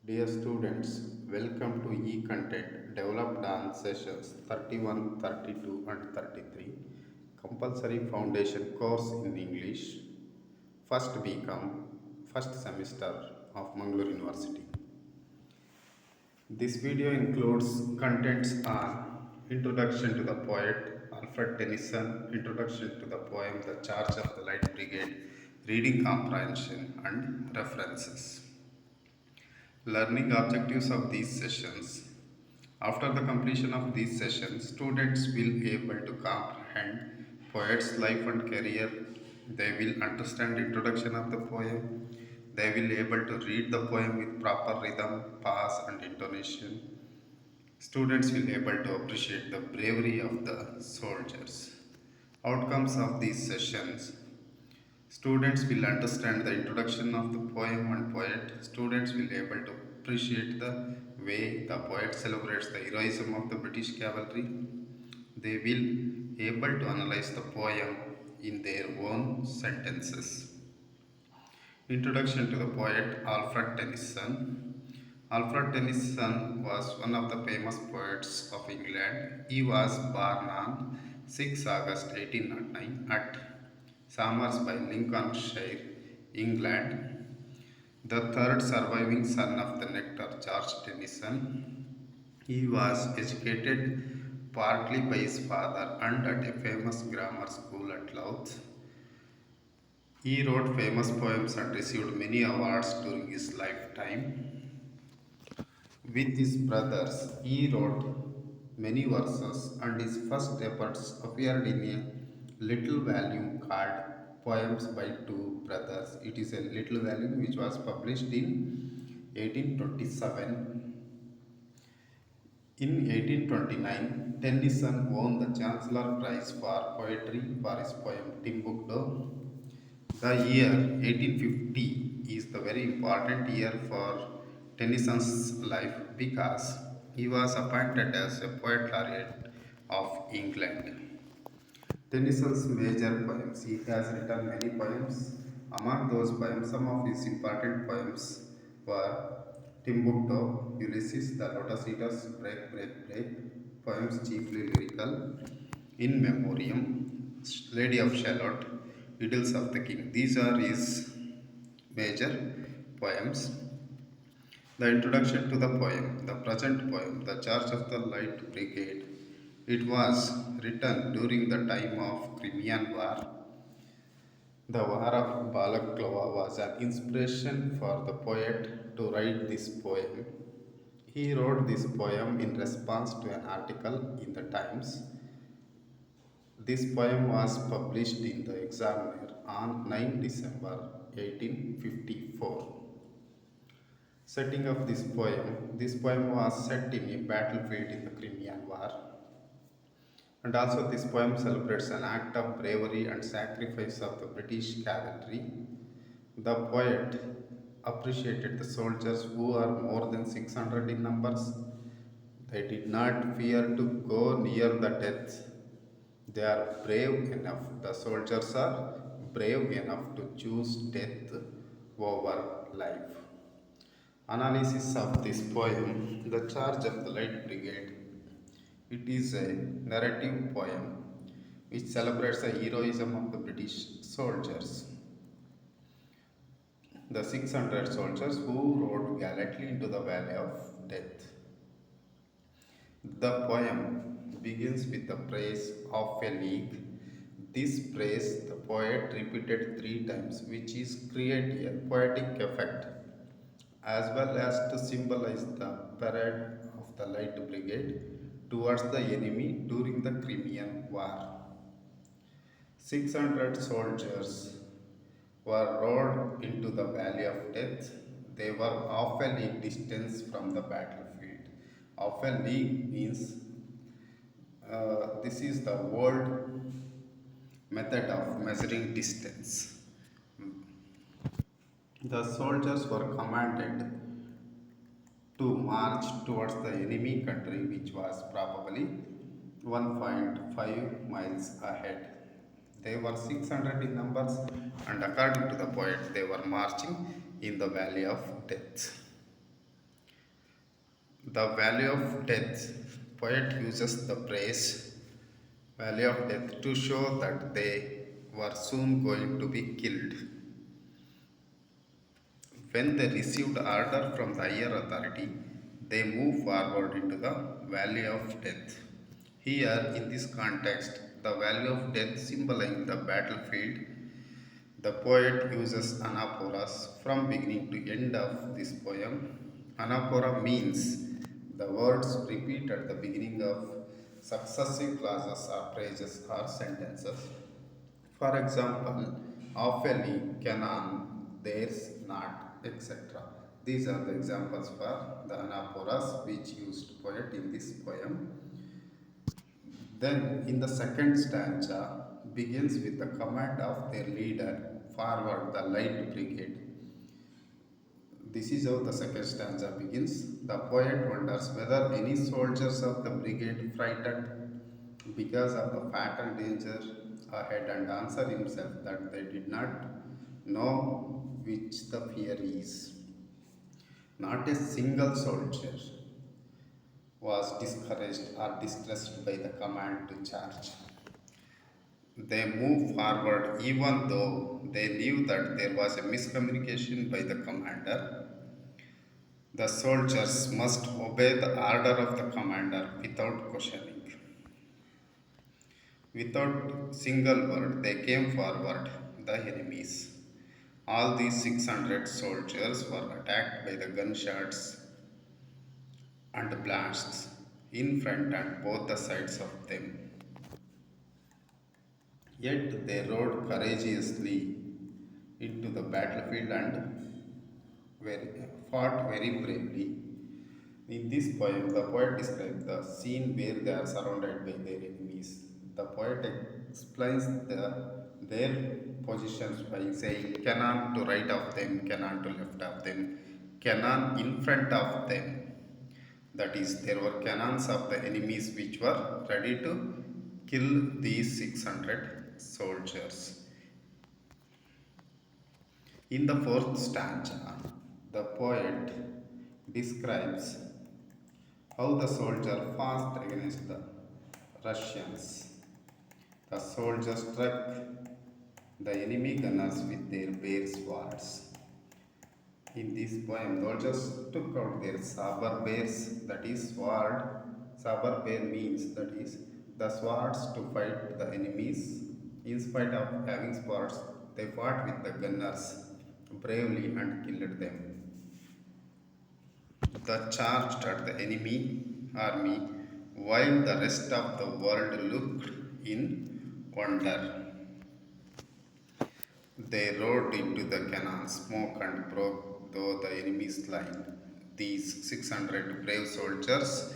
Dear students, welcome to e-content developed on sessions 31, 32 and 33 compulsory foundation course in English first BCom first semester of Mangalore University. This video includes contents on introduction to the poet Alfred Tennyson, introduction to the poem The Charge of the Light Brigade, reading comprehension and references. Learning objectives of these sessions. After the completion of these sessions, students will be able to comprehend poet's life and career. They will understand introduction of the poem. They will be able to read the poem with proper rhythm, pass and intonation. Students will be able to appreciate the bravery of the soldiers. Outcomes of these sessions. Students will understand the introduction of the poem and poet. Students will be able to appreciate the way the poet celebrates the heroism of the British cavalry. They will be able to analyze the poem in their own sentences. Introduction to the poet Alfred Tennyson. Alfred Tennyson was one of the famous poets of England. He was born on 6 August 1809 at Somersby, Lincolnshire, England, the third surviving son of the nectar George Tennyson. He was educated partly by his father and at a famous grammar school at Louth. He wrote famous poems and received many awards during his lifetime. With his brothers, he wrote many verses, and his first efforts appeared in a little volume called Poems by Two Brothers. It is a little volume which was published in 1827. In 1829, Tennyson won the Chancellor Prize for Poetry for his poem Timbuktu. The year 1850 is the very important year for Tennyson's life because he was appointed as a poet laureate of England. Tennyson's major poems. He has written many poems. Among those poems, some of his important poems were Timbuktu, Ulysses, The Lotus Eaters, Break, Break, Break, poems chiefly lyrical, In Memoriam, Lady of Shalott, Idylls of the King. These are his major poems. The introduction to the poem, the present poem, The Charge of the Light Brigade. It was written during the time of Crimean War. The War of Balaclava was an inspiration for the poet to write this poem. He wrote this poem in response to an article in the Times. This poem was published in the Examiner on 9 December 1854. Setting of this poem was set in a battlefield in the Crimean War. And also, this poem celebrates an act of bravery and sacrifice of the British cavalry. The poet appreciated the soldiers who are more than 600 in numbers. They did not fear to go near the death. They are brave enough. The soldiers are brave enough to choose death over life. Analysis of this poem, The Charge of the Light Brigade. It is a narrative poem which celebrates the heroism of the British soldiers. The 600 soldiers who rode gallantly into the valley of death. The poem begins with the praise of a league. This praise the poet repeated 3 times, which is create a poetic effect as well as to symbolize the parade of the Light Brigade towards the enemy during the Crimean War. 600 soldiers were rowed into the valley of death. They were half a league distance from the battlefield. Half a league means this is the world method of measuring distance. The soldiers were commanded to march towards the enemy country, which was probably 1.5 miles ahead. They were 600 in numbers, and according to the poet, they were marching in the valley of death. The value of death. Poet uses the phrase valley of death to show that they were soon going to be killed. When they received order from the higher authority, they moved forward into the valley of death. Here, in this context, the valley of death symbolizing the battlefield, the poet uses anaphoras from beginning to end of this poem. Anaphora means the words repeat at the beginning of successive clauses or phrases or sentences. For example, awfully, Canaan, there's not, etc. These are the examples for the anaphoras which used poet in this poem. Then, in the second stanza, begins with the command of their leader, forward the light brigade. This is how the second stanza begins. The poet wonders whether any soldiers of the brigade frightened because of the fatal danger ahead and answer himself that they did not know which the fear is. Not a single soldier was discouraged or distressed by the command to charge. They moved forward even though they knew that there was a miscommunication by the commander. The soldiers must obey the order of the commander without questioning. Without single word, they came forward, the enemies. All these 600 soldiers were attacked by the gunshots and blasts in front and both the sides of them. Yet they rode courageously into the battlefield and fought very bravely. In this poem, the poet describes the scene where they are surrounded by their enemies. The poet explains their positions by saying Canaan to right of them, Canaan to left of them, Canaan in front of them. That is, there were cannons of the enemies which were ready to kill these 600 soldiers. In the fourth stanza, the poet describes how the soldier fought against the Russians. The soldiers struck the enemy gunners with their bare swords. In this poem, soldiers took out their saber bears, that is sword. Saber bear means that is the swords to fight the enemies. In spite of having swords, they fought with the gunners bravely and killed them. The charged at the enemy army while the rest of the world looked in wonder. They rode into the cannon, smoke and broke through the enemy's line. These 600 brave soldiers,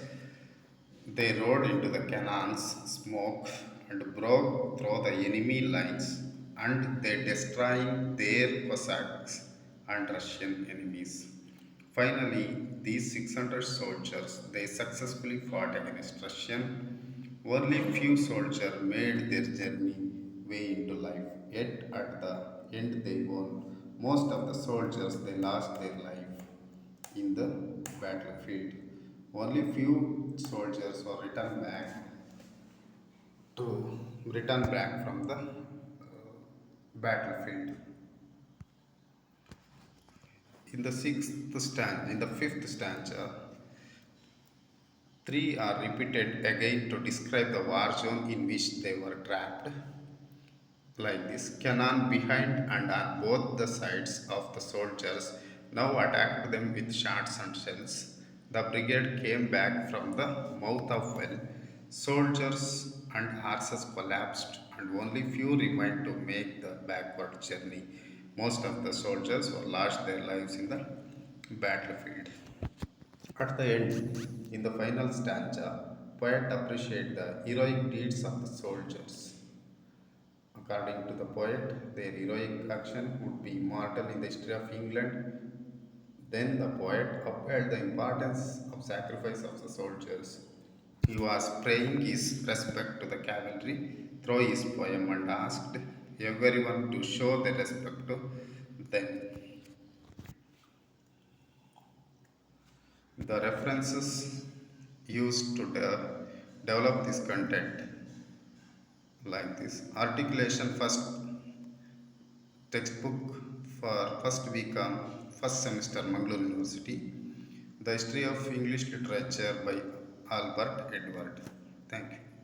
they rode into the cannons, smoke and broke through the enemy lines, and they destroyed their Cossacks and Russian enemies. Finally, these 600 soldiers, they successfully fought against Russian. Only few soldiers made their journey way into life, yet at the end they won. Most of the soldiers, they lost their life in the battlefield. Only few soldiers were return back from the battlefield. In the fifth stanza, three are repeated again to describe the war zone in which they were trapped. Like this, cannon behind and on both the sides of the soldiers now attacked them with shots and shells. The brigade came back from the mouth of well. Soldiers and horses collapsed, and only few remained to make the backward journey. Most of the soldiers were lost their lives in the battlefield. At the end, in the final stanza, poet appreciate the heroic deeds of the soldiers. According to the poet, their heroic action would be immortal in the history of England. Then the poet upheld the importance of sacrifice of the soldiers. He was paying his respect to the cavalry through his poem and asked everyone to show their respect to them. The references used to develop this content like this: articulation first textbook for first BCom first semester Mangalore University, the history of English literature by Albert Edward. Thank you.